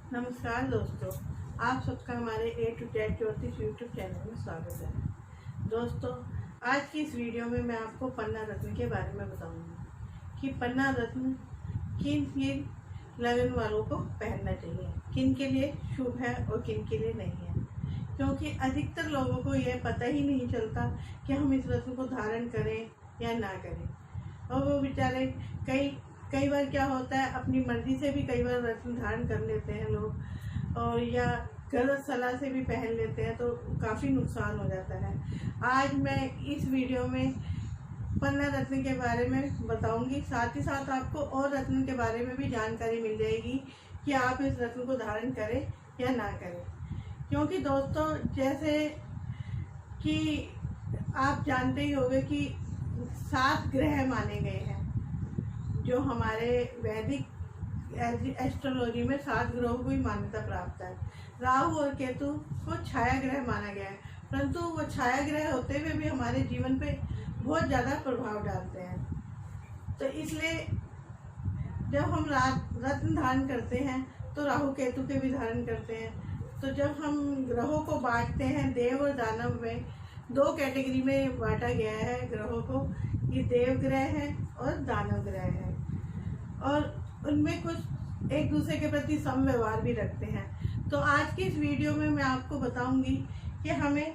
नमस्कार दोस्तों, आप सबका हमारे ए टू जेड ज्योतिष यूट्यूब चैनल में स्वागत है। दोस्तों, आज की इस वीडियो में मैं आपको पन्ना रत्न के बारे में बताऊंगी कि पन्ना रत्न किन किन लगन वालों को पहनना चाहिए, किन के लिए शुभ है और किन के लिए नहीं है। क्योंकि अधिकतर लोगों को यह पता ही नहीं चलता कि हम इस रत्न को धारण करें या ना करें, और वो बेचारे कई बार क्या होता है, अपनी मर्जी से भी कई बार रत्न धारण कर लेते हैं लोग, और या गलत सलाह से भी पहन लेते हैं, तो काफ़ी नुकसान हो जाता है। आज मैं इस वीडियो में पन्ना रत्न के बारे में बताऊंगी, साथ ही साथ आपको और रत्न के बारे में भी जानकारी मिल जाएगी कि आप इस रत्न को धारण करें या ना करें। क्योंकि दोस्तों, जैसे कि आप जानते ही होंगे कि 7 ग्रह माने गए हैं, जो हमारे वैदिक एस्ट्रोलॉजी में 7 ग्रहों को ही मान्यता प्राप्त है। राहु और केतु को छाया ग्रह माना गया है, परंतु वो छाया ग्रह होते हुए भी हमारे जीवन पे बहुत ज़्यादा प्रभाव डालते हैं। तो इसलिए जब हम रत्न धारण करते हैं तो राहु केतु के भी धारण करते हैं। तो जब हम ग्रहों को बांटते हैं देव और दानव में, 2 कैटेगरी में बांटा गया है ग्रहों को, ये देव ग्रह है और दानव ग्रह है, और उनमें कुछ एक दूसरे के प्रति सम व्यवहार भी रखते हैं। तो आज की इस वीडियो में मैं आपको बताऊंगी कि हमें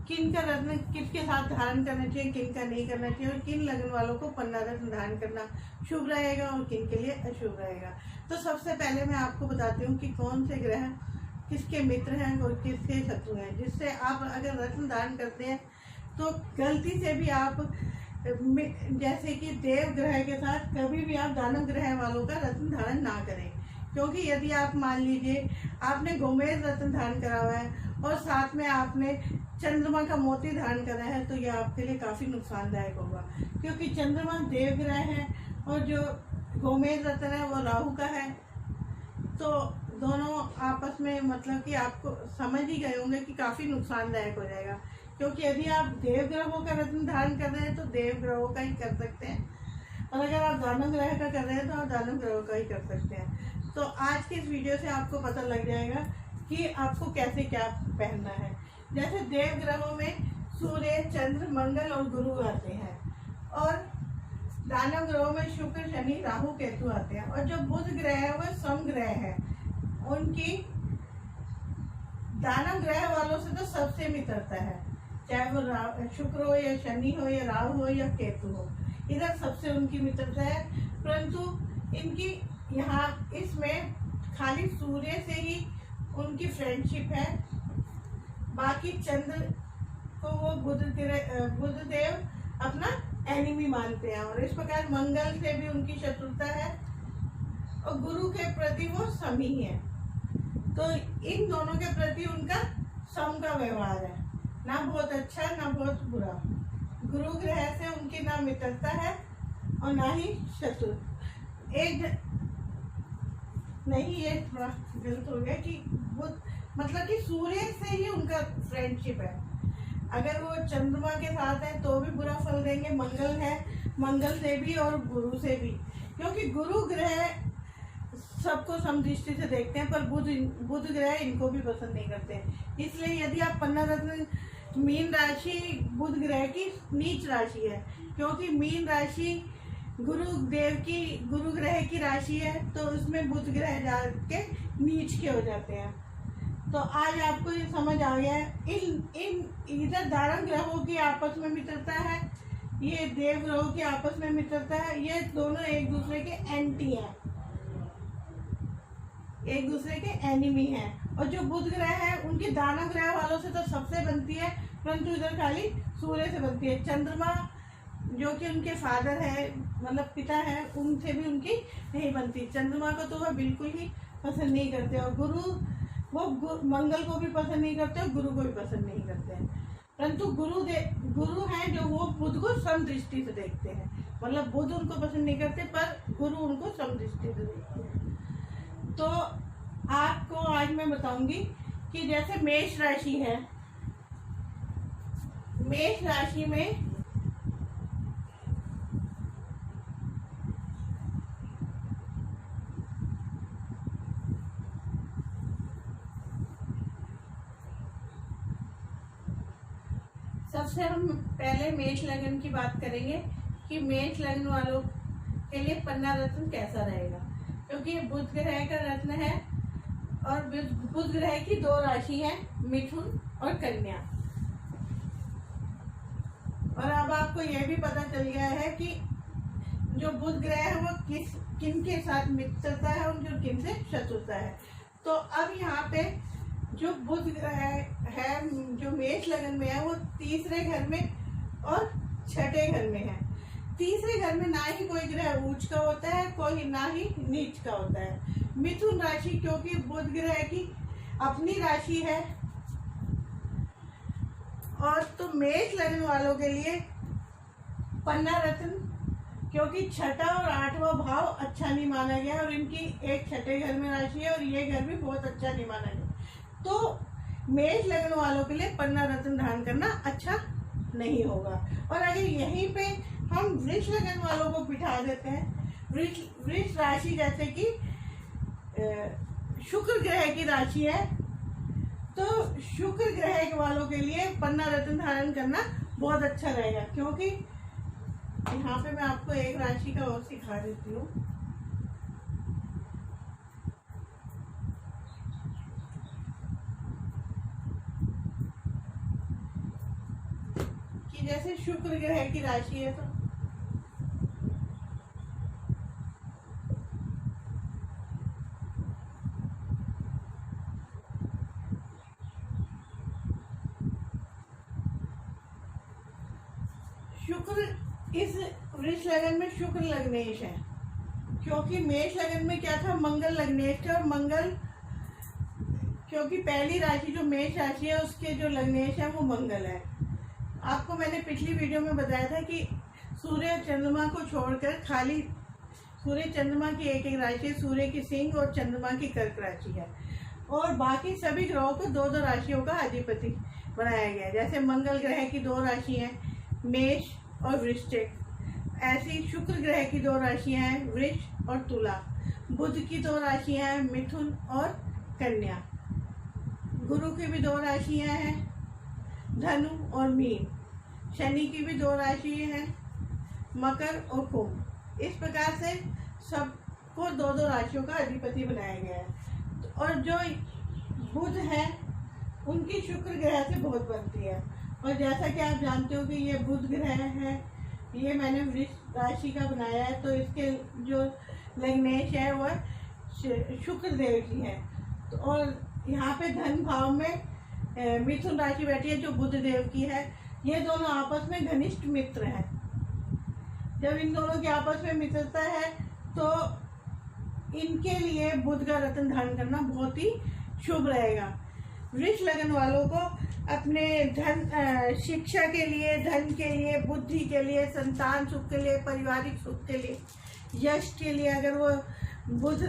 किन का रत्न किसके साथ धारण करना चाहिए, किन का नहीं करना चाहिए, और किन लगन वालों को पन्ना रत्न धारण करना शुभ रहेगा और किन के लिए अशुभ रहेगा। तो सबसे पहले मैं आपको बताती हूँ कि कौन से ग्रह किसके मित्र हैं और किसके शत्रु हैं, जिससे आप अगर रत्न धारण करते हैं तो गलती से भी आप, जैसे कि देव ग्रह के साथ कभी भी आप दानव ग्रह वालों का रत्न धारण ना करें। क्योंकि यदि आप मान लीजिए आपने गोमेद रत्न धारण करा हुआ है और साथ में आपने चंद्रमा का मोती धारण करा है, तो यह आपके लिए काफ़ी नुकसानदायक होगा। क्योंकि चंद्रमा देव ग्रह है और जो गोमेद रत्न है वो राहु का है, तो दोनों आपस में, मतलब कि आपको समझ ही गए होंगे कि काफ़ी नुकसानदायक हो जाएगा। क्योंकि यदि आप देव ग्रहों का रत्न धारण कर रहे हैं तो देव ग्रहों का ही कर सकते हैं, और अगर आप दानव ग्रह का कर रहे हैं तो आप दानव ग्रहों का ही कर सकते हैं। तो आज की इस वीडियो से आपको पता लग जाएगा कि आपको कैसे क्या पहनना है। जैसे देव ग्रहों में सूर्य, चंद्र, मंगल और गुरु आते हैं, और दानव ग्रहों में शुक्र, शनि, राहु, केतु आते हैं, और जो बुध ग्रह है वह सम ग्रह है। उनकी दानव ग्रह वालों से तो सबसे मित्रता है, चाहे वो शुक्र हो या शनि हो या राहु हो या केतु हो, इधर सबसे उनकी मित्रता है। परंतु इनकी यहाँ इसमें खाली सूर्य से ही उनकी फ्रेंडशिप है, बाकी चंद्र को वो बुध देव अपना एनिमी मानते हैं, और इस प्रकार मंगल से भी उनकी शत्रुता है, और गुरु के प्रति वो समी है। तो इन दोनों के प्रति उनका सम का व्यवहार है, ना बहुत अच्छा ना बहुत बुरा। गुरु ग्रह से उनकी ना मित्रता है और ना ही शत्रु। नहीं, ये थोड़ा गलत हो गया कि वो, मतलब कि सूर्य से ही उनका फ्रेंडशिप है। अगर वो चंद्रमा के साथ है तो भी बुरा फल देंगे, मंगल है, मंगल से भी और गुरु से भी, क्योंकि गुरु ग्रह सबको समदृष्टि से देखते हैं, पर बुध ग्रह इनको भी पसंद नहीं करते। इसलिए यदि आप पन्ना रत्न, मीन राशि बुध ग्रह की नीच राशि है, क्योंकि मीन राशि गुरु ग्रह की राशि है, तो उसमें बुध ग्रह जाके नीच के हो जाते हैं। तो आज आपको ये समझ आ गया है, इधर दानव ग्रहों की आपस में मित्रता है, ये देव ग्रहों की आपस में मित्रता है, ये दोनों एक दूसरे के एंटी हैं, एक दूसरे के एनिमी हैं। और जो बुध ग्रह है उनकी दानव ग्रह वालों से तो सबसे बनती है, परंतु इधर खाली सूर्य से बनती है। चंद्रमा जो कि उनके फादर है, मतलब पिता है, उनसे भी उनकी नहीं बनती। चंद्रमा को तो वह बिल्कुल ही पसंद नहीं करते, और वो मंगल को भी पसंद नहीं करते और गुरु को भी पसंद नहीं करते हैं। परंतु गुरु हैं जो वो बुध को समदृष्टि से देखते हैं, मतलब बुध उनको पसंद नहीं करते पर गुरु उनको समदृष्टि से देखते हैं। तो आपको आज मैं बताऊंगी कि जैसे मेष राशि है, मेष राशि में सबसे हम पहले मेष लग्न की बात करेंगे कि मेष लग्न वालों के लिए पन्ना रत्न कैसा रहेगा, क्योंकि ये बुध ग्रह का रत्न है और बुध ग्रह की 2 राशि है, मिथुन और कन्या। और अब आपको यह भी पता चल गया है कि जो बुध ग्रह है वो किन के साथ मित्रता है और जो किन से शत्रुता है। तो अब यहाँ पे जो बुध ग्रह है जो मेष लग्न में है वो तीसरे घर में और छठे घर में है। तीसरे घर में ना ही कोई ग्रह ऊंच का होता है, कोई ना ही नीच का होता है। मिथुन राशि क्योंकि बुध ग्रह की अपनी राशि है, और तो मेष लग्न वालों के लिए पन्ना रत्न, क्योंकि छठा और 8वां भाव अच्छा नहीं माना गया और इनकी एक छठे घर में राशि है और ये घर भी बहुत अच्छा नहीं माना गया। तो मेष लग्न वालों के लिए पन्ना रत्न धारण करना अच्छा नहीं होगा। और अगर यहीं पे हम वृष लग्न वालों को बिठा देते हैं, वृष राशि जैसे कि शुक्र ग्रह की राशि है, तो शुक्र ग्रह वालों के लिए पन्ना रत्न धारण करना बहुत अच्छा रहेगा। क्योंकि यहाँ पे मैं आपको एक राशि का और सिखा देती हूँ कि जैसे शुक्र ग्रह की राशि है, तो शुक्र इस वृष लगन में शुक्र लग्नेश है, क्योंकि मेष लगन में क्या था, मंगल लग्नेश था। और मंगल क्योंकि पहली राशि जो मेष राशि है उसके जो लग्नेश है वो मंगल है। आपको मैंने पिछली वीडियो में बताया था कि सूर्य और चंद्रमा को छोड़कर खाली सूर्य चंद्रमा की एक एक राशि, सूर्य की सिंह और चंद्रमा की कर्क राशि है, और बाकी सभी ग्रहों को 2-2 राशियों का अधिपति बनाया गया है। जैसे मंगल ग्रह की 2 राशि हैं, मेष और वृश्चिक। ऐसी शुक्र ग्रह की 2 राशियां हैं, वृष और तुला। बुध की 2 राशियां हैं, मिथुन और कन्या। गुरु की भी 2 राशियां हैं, धनु और मीन। शनि की भी 2 राशियां हैं, मकर और कुंभ। इस प्रकार से सबको 2-2 राशियों का अधिपति बनाया गया है। और जो बुध है उनकी शुक्र ग्रह से बहुत बनती है। और जैसा कि आप जानते हो कि ये बुध ग्रह है, ये मैंने वृष राशि का बनाया है, तो इसके जो लग्नेश है वह शुक्र देव की है। तो और यहाँ पे धन भाव में मिथुन राशि बैठी है जो बुध देव की है। ये दोनों आपस में घनिष्ठ मित्र हैं। जब इन दोनों की आपस में मित्रता है तो इनके लिए बुध का रत्न धारण करना बहुत ही शुभ रहेगा। वृष लगन वालों को अपने धन शिक्षा के लिए, धन के लिए, बुद्धि के लिए, संतान सुख के लिए, पारिवारिक सुख के लिए, यश के लिए अगर वो बुध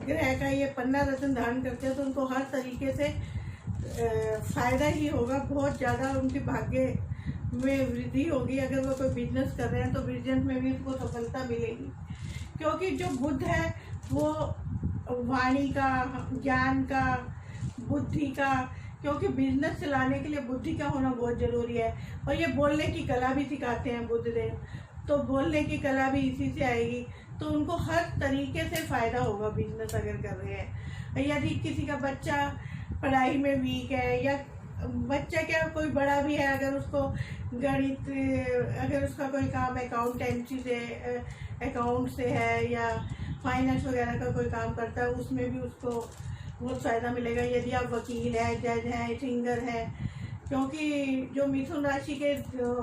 ग्रह का ये पन्ना रत्न धारण करते हैं तो उनको हर तरीके से फायदा ही होगा। बहुत ज़्यादा उनके भाग्य में वृद्धि होगी। अगर वो कोई बिजनेस कर रहे हैं तो बिजनेस में भी उनको सफलता मिलेगी, क्योंकि जो बुध है वो वाणी का, ज्ञान का, बुद्धि का, क्योंकि बिजनेस चलाने के लिए बुद्धि का होना बहुत ज़रूरी है। और ये बोलने की कला भी सिखाते हैं बुधदेव, तो बोलने की कला भी इसी से आएगी। तो उनको हर तरीके से फ़ायदा होगा बिजनेस अगर कर रहे हैं। यदि किसी का बच्चा पढ़ाई में वीक है, या बच्चा क्या कोई बड़ा भी है, अगर उसको गणित, अगर उसका कोई काम अकाउंटेंसी से, अकाउंट से है, या फाइनेंस वगैरह का कोई काम करता है, उसमें भी उसको बहुत फ़ायदा मिलेगा। यदि आप वकील हैं, जज हैं, सिंगर हैं, क्योंकि जो मिथुन राशि के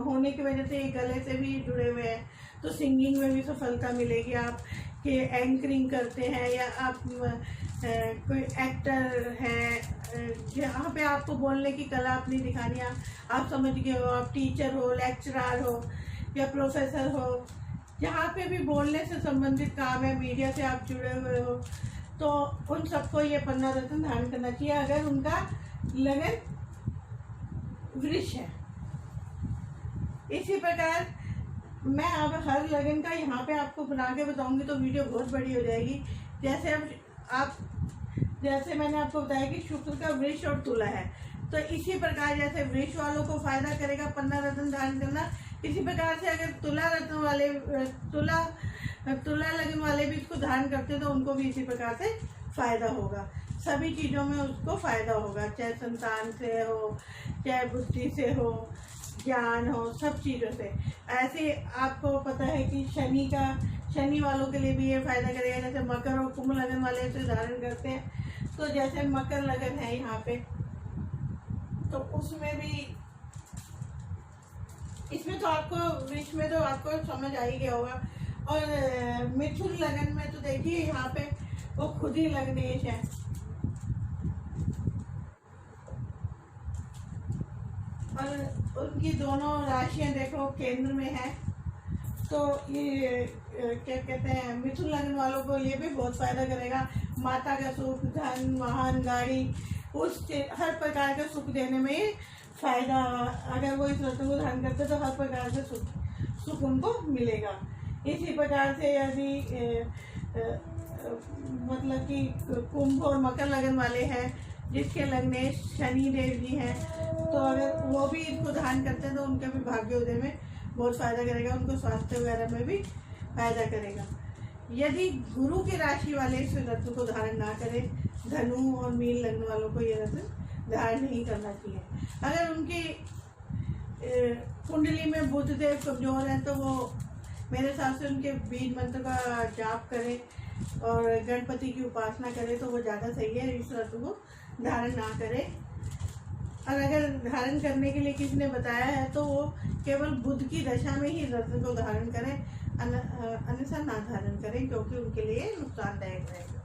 होने की वजह से ये गले से भी जुड़े हुए हैं, तो सिंगिंग में भी सफलता मिलेगी। आप के एंकरिंग करते हैं या आप कोई एक्टर हैं जहाँ पे आपको बोलने की कला अपनी दिखानी है, आप समझ गए हो, आप टीचर हो, लेक्चरर हो या प्रोफेसर हो, जहाँ पे भी बोलने से संबंधित काम है, मीडिया से आप जुड़े हुए हो, तो उन सबको ये पन्ना रत्न धारण करना चाहिए अगर उनका लगन वृष है। इसी प्रकार मैं अब हर लगन का यहाँ पे आपको बना के बताऊंगी तो वीडियो बहुत बड़ी हो जाएगी। जैसे मैंने आपको बताया कि शुक्र का वृष और तुला है, तो इसी प्रकार जैसे वृष वालों को फायदा करेगा पन्ना रत्न धारण करना, इसी प्रकार से अगर तुला लगन वाले भी इसको धारण करते हैं तो उनको भी इसी प्रकार से फायदा होगा। सभी चीज़ों में उसको फायदा होगा, चाहे संतान से हो, चाहे बुद्धि से हो, ज्ञान हो, सब चीज़ों से। ऐसे आपको पता है कि शनि वालों के लिए भी ये फायदा करेगा। जैसे मकर और कुंभ लगन वाले इसे धारण करते हैं, तो जैसे मकर लगन है यहाँ पे, तो उसमें भी इसमें तो आपको वृष में तो आपको समझ आ ही गया होगा। और मिथुन लगन में तो देखिए यहाँ पे वो खुद ही लग्नेश है, और उनकी दोनों राशियां देखो केंद्र में है। तो ये क्या कहते हैं, मिथुन लगन वालों को ये भी बहुत फायदा करेगा। माता का सुख, धन, वाहन, गाड़ी, हर प्रकार का सुख देने में फायदा, अगर वो इस रत्न को धारण करते तो हर प्रकार से सुख उनको मिलेगा। इसी प्रकार से यदि मतलब कि कुंभ और मकर लगन वाले हैं जिसके लग्नेश शनि देव जी हैं, तो अगर वो भी इसको धारण करते हैं तो उनके भी भाग्योदय में बहुत फायदा करेगा, उनको स्वास्थ्य वगैरह में भी फायदा करेगा। यदि गुरु की राशि वाले इस रत्न को धारण ना करें, धनु और मीन लगन वालों को यह रत्न धारण नहीं करना चाहिए। अगर उनकी कुंडली में बुध देव कमजोर है तो वो मेरे हिसाब से उनके बीज मंत्र का जाप करें और गणपति की उपासना करें तो वो ज़्यादा सही है। इस रत्न को धारण ना करें। और अगर धारण करने के लिए किसी ने बताया है तो वो केवल बुध की दशा में ही रत्न को धारण करें, अन्यथा ना धारण करें, क्योंकि उनके लिए नुकसानदायक रहेगा।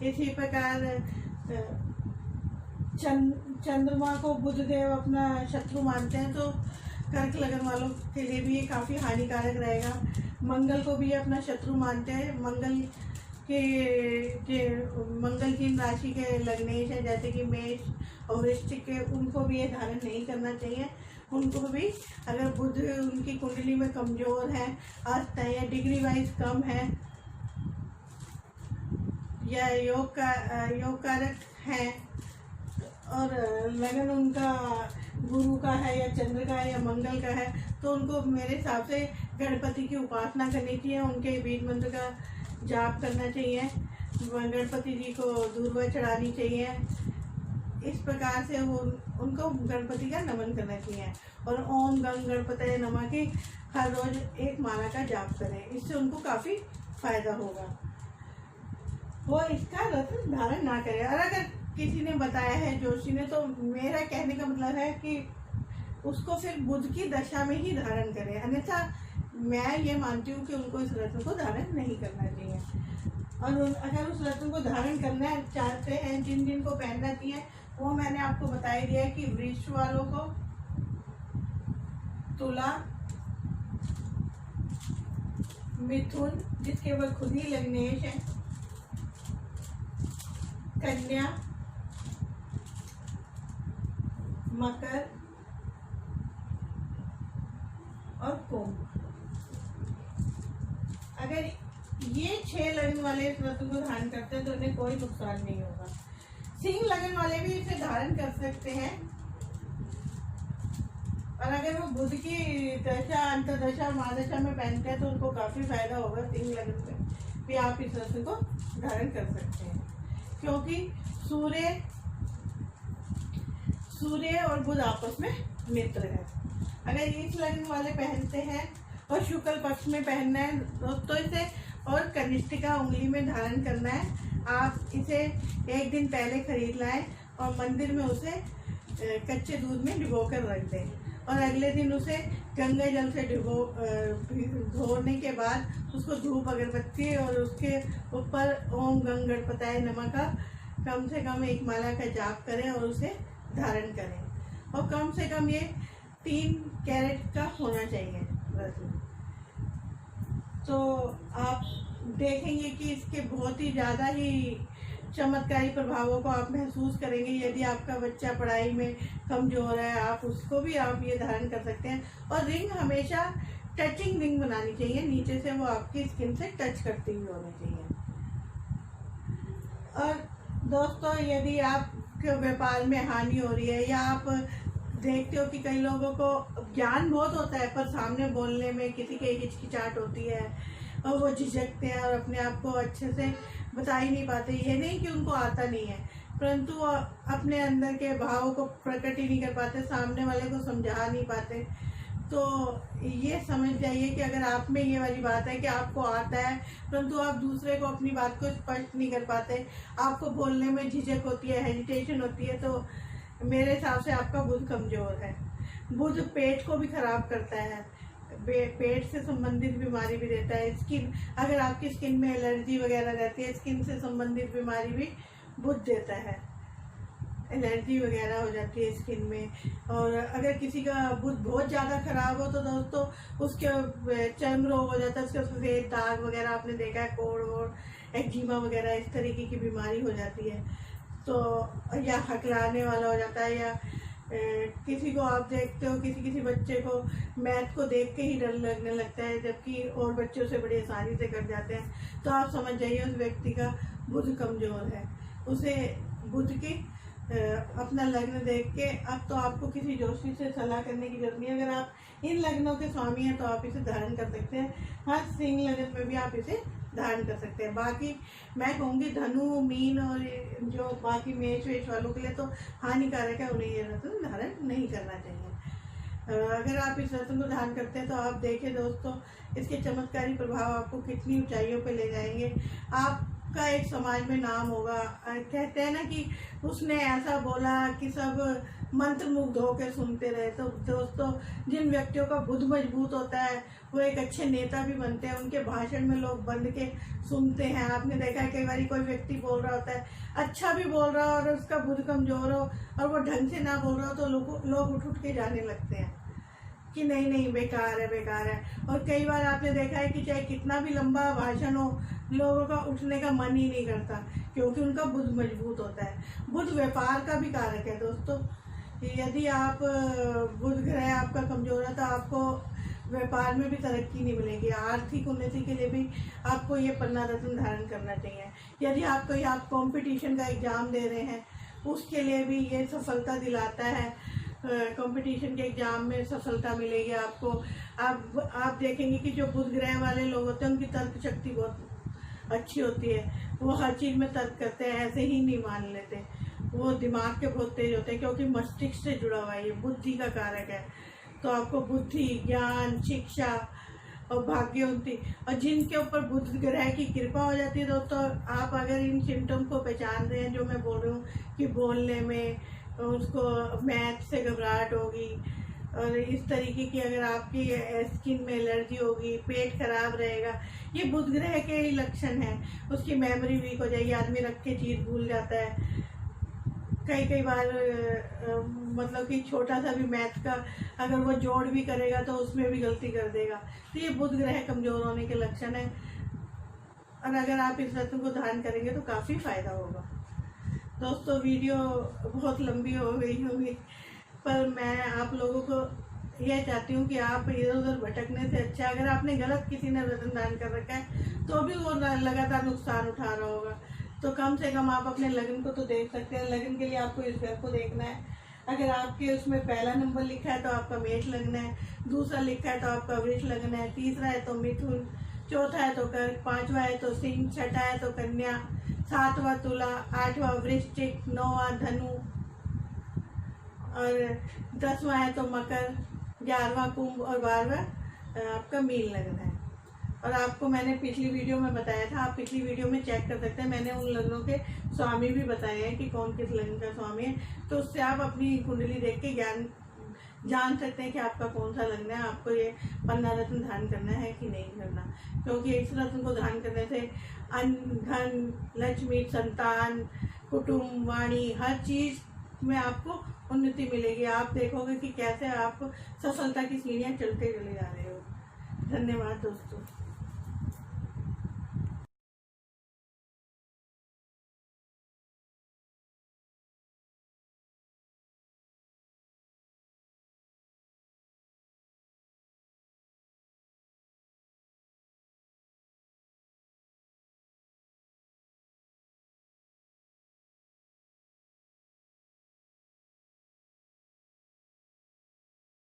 इसी प्रकार चंद्रमा को बुध देव अपना शत्रु मानते हैं, तो कर्क लगन वालों के लिए भी ये काफ़ी हानिकारक रहेगा। मंगल को भी अपना शत्रु मानते हैं। मंगल की राशि के लग्नेश है, जैसे कि मेष और वृश्चिक के, उनको भी ये धारण नहीं करना चाहिए। उनको भी अगर बुध उनकी कुंडली में कमजोर है, अस्त है या डिग्री वाइज कम है या योग कारक है और लगन उनका गुरु का है या चंद्र का है या मंगल का है, तो उनको मेरे हिसाब से गणपति की उपासना करनी चाहिए, उनके बीज मंत्र का जाप करना चाहिए, गणपति जी को दूर्वा चढ़ानी चाहिए। इस प्रकार से वो उनको गणपति का नमन करना चाहिए और ओम गंग गणपतये नमः की हर रोज एक माला का जाप करें, इससे उनको काफ़ी फायदा होगा। वो इसका रत्न धारण ना करें। और अगर किसी ने बताया है जोशी ने, तो मेरा कहने का मतलब है कि उसको फिर बुध की दशा में ही धारण करें, अन्यथा मैं ये मानती हूँ कि उनको इस रत्न को धारण नहीं करना चाहिए। और अगर उस रत्न को धारण करना चाहते हैं, जिन जिन को पहनना चाहिए वो मैंने आपको बता ही दिया कि वृष वालों को तुला, मिथुन जिसके वो खुद ही लग्नेश है, कन्या, मकर और कुंभ। अगर ये 6 लगन वाले इस रत्न को धारण करते हैं तो उन्हें कोई नुकसान नहीं होगा। सिंह लगन वाले भी इसे धारण कर सकते हैं, और अगर वो बुध की दशा, अंतर्दशा, महादशा में पहनते हैं तो उनको काफी फायदा होगा। सिंह लगन में भी आप इस रत्न को धारण कर सकते हैं, क्योंकि सूर्य और बुध आपस में मित्र है। अगर इस लगन वाले पहनते हैं और शुक्ल पक्ष में पहनना है तो इसे और कनिष्ठिका उंगली में धारण करना है। आप इसे एक दिन पहले खरीद लाएं और मंदिर में उसे कच्चे दूध में भिगो कर रख दें और अगले दिन उसे गंगा जल से धोने के बाद उसको धूप अगरबत्ती और उसके ऊपर ओम गंग गणपताय नमः का कम से कम 1 माला का जाप करें और उसे धारण करें। और कम से कम ये 3 कैरेट का होना चाहिए रत्न। तो आप देखेंगे कि इसके बहुत ही ज़्यादा ही चमत्कारी प्रभावों को आप महसूस करेंगे। यदि आपका बच्चा पढ़ाई में कमज़ोर है, आप उसको भी आप ये धारण कर सकते हैं। और रिंग हमेशा टचिंग रिंग बनानी चाहिए, नीचे से वो आपकी स्किन से टच करती हुई होनी चाहिए। और दोस्तों, यदि आपके व्यापार में हानि हो रही है या आप देखते हो कि कई लोगों को ज्ञान बहुत होता है पर सामने बोलने में किसी के हिचकिचाहट होती है और वो झिझकते हैं और अपने आप को अच्छे से बता ही नहीं पाते। ये नहीं कि उनको आता नहीं है, परंतु वो अपने अंदर के भाव को प्रकट ही नहीं कर पाते, सामने वाले को समझा नहीं पाते। तो ये समझ जाइए कि अगर आप में ये वाली बात है कि आपको आता है परंतु आप दूसरे को अपनी बात को स्पष्ट नहीं कर पाते, आपको बोलने में झिझक होती है, हेजिटेशन होती है, तो मेरे हिसाब से आपका बुध कमज़ोर है। बुध पेट को भी खराब करता है, पेट से संबंधित बीमारी भी देता है। स्किन, अगर आपकी स्किन में एलर्जी वगैरह रहती है, स्किन से संबंधित बीमारी भी बुध देता है, एलर्जी वगैरह हो जाती है स्किन में। और अगर किसी का बुध बहुत ज़्यादा खराब हो तो दोस्तों उसके चर्म रोग हो जाता है, उसके सफ़ेद दाग वगैरह आपने देखा है, कोड़ वोड़, एक्जिमा वगैरह इस तरीके की बीमारी हो जाती है। तो या हकलाने वाला हो जाता है, या किसी को आप देखते हो किसी बच्चे को मैथ को देख के ही डर लगने लगता है, जबकि और बच्चों से बड़ी आसानी से कर जाते हैं। तो आप समझ जाइए उस व्यक्ति का बुध कमज़ोर है। उसे बुध की अपना लग्न देख के अब तो आपको किसी जोशी से सलाह करने की जरूरत नहीं है। अगर आप इन लग्नों के स्वामी हैं तो आप इसे धारण कर सकते हैं। हाँ, सिंह लग्न में भी आप इसे धारण कर सकते हैं। बाकी मैं कहूँगी धनु, मीन और जो बाकी मेष वेष वालों के लिए तो हानिकारक है, उन्हें ये रत्न धारण नहीं करना चाहिए। अगर आप इस रत्न को धारण करते हैं तो आप देखें दोस्तों, इसके चमत्कारी प्रभाव आपको कितनी ऊंचाइयों पे ले जाएंगे। आपका एक समाज में नाम होगा। कहते हैं ना कि उसने ऐसा बोला कि सब मंत्रमुग्ध होकर सुनते रहे। तो दोस्तों, जिन व्यक्तियों का बुध मजबूत होता है वो एक अच्छे नेता भी बनते हैं, उनके भाषण में लोग बंद के सुनते हैं। आपने देखा है कई बार कोई व्यक्ति बोल रहा होता है, अच्छा भी बोल रहा हो और उसका बुध कमजोर हो और वो ढंग से ना बोल रहा हो तो लोग उठ के जाने लगते हैं कि नहीं बेकार है, बेकार है। और कई बार आपने देखा है कि चाहे कितना भी लंबा भाषण हो, लोगों का उठने का मन ही नहीं करता, क्योंकि उनका बुध मजबूत होता है। बुध व्यापार का भी कारक है दोस्तों। यदि आप बुध ग्रह आपका कमजोर है तो आपको व्यापार में भी तरक्की नहीं मिलेगी। आर्थिक उन्नति के लिए भी आपको ये पन्ना रत्न धारण करना चाहिए। यदि आप कंपटीशन का एग्जाम दे रहे हैं, उसके लिए भी ये सफलता दिलाता है। कंपटीशन के एग्जाम में सफलता मिलेगी आपको। आप देखेंगे कि जो बुध ग्रह वाले लोग होते हैं उनकी तर्क शक्ति बहुत अच्छी होती है। वो हर चीज़ में तर्क करते हैं, ऐसे ही नहीं मान लेते। वो दिमाग के बहुत तेज होते हैं, क्योंकि मस्तिष्क से जुड़ा हुआ है, ये बुद्धि का कारक है। तो आपको बुद्धि, ज्ञान, शिक्षा और भाग्यवंती, और जिनके ऊपर बुध ग्रह की कृपा हो जाती है दोस्तों, आप अगर इन सिम्टम को पहचान रहे हैं जो मैं बोल रही हूँ कि बोलने में उसको मैथ से घबराहट होगी, और इस तरीके की अगर आपकी स्किन में एलर्जी होगी, पेट खराब रहेगा, ये बुध ग्रह के ही लक्षण हैं। उसकी मेमोरी वीक हो जाएगी, आदमी रख के चीज़ भूल जाता है। कई बार मतलब कि छोटा सा भी मैथ का अगर वो जोड़ भी करेगा तो उसमें भी गलती कर देगा। तो ये बुध ग्रह कमज़ोर होने के लक्षण है। और अगर आप इस रत्न को धारण करेंगे तो काफ़ी फ़ायदा होगा। दोस्तों, वीडियो बहुत लंबी हो गई होगी, पर मैं आप लोगों को यह चाहती हूँ कि आप इधर उधर भटकने से अच्छा, अगर आपने गलत किसी ने रत्न धारण कर रखा है तो भी वो लगातार नुकसान उठा रहा होगा, तो कम से कम आप अपने लगन को तो देख सकते हैं। लगन के लिए आपको इस घर को देखना है। अगर आपके उसमें पहला नंबर लिखा है तो आपका मेष लगन है, दूसरा लिखा है तो आपका वृष लगन है, तीसरा है तो मिथुन, चौथा है तो कर्क, पांचवा है तो सिंह, छठा है तो कन्या, सातवां तुला, आठवां वृश्चिक, नौवां धनु और 10वां है तो मकर, 11वां कुंभ और 12वां आपका मीन लगन है। और आपको मैंने पिछली वीडियो में बताया था, आप पिछली वीडियो में चेक कर सकते हैं। मैंने उन लग्नों के स्वामी भी बताए हैं कि कौन किस लग्न का स्वामी है, तो उससे आप अपनी कुंडली देख के ज्ञान जान सकते हैं कि आपका कौन सा लग्न है, आपको ये 15 रत्न धारण करना है कि नहीं करना। क्योंकि इस रत्न को धारण करने से अन्न, धन, लक्ष्मी, संतान, कुटुंब, वाणी, हर चीज़ में आपको उन्नति मिलेगी। आप देखोगे कि कैसे आप सफलता की सीढ़ियाँ चलते चले जा रहे हो। धन्यवाद दोस्तों।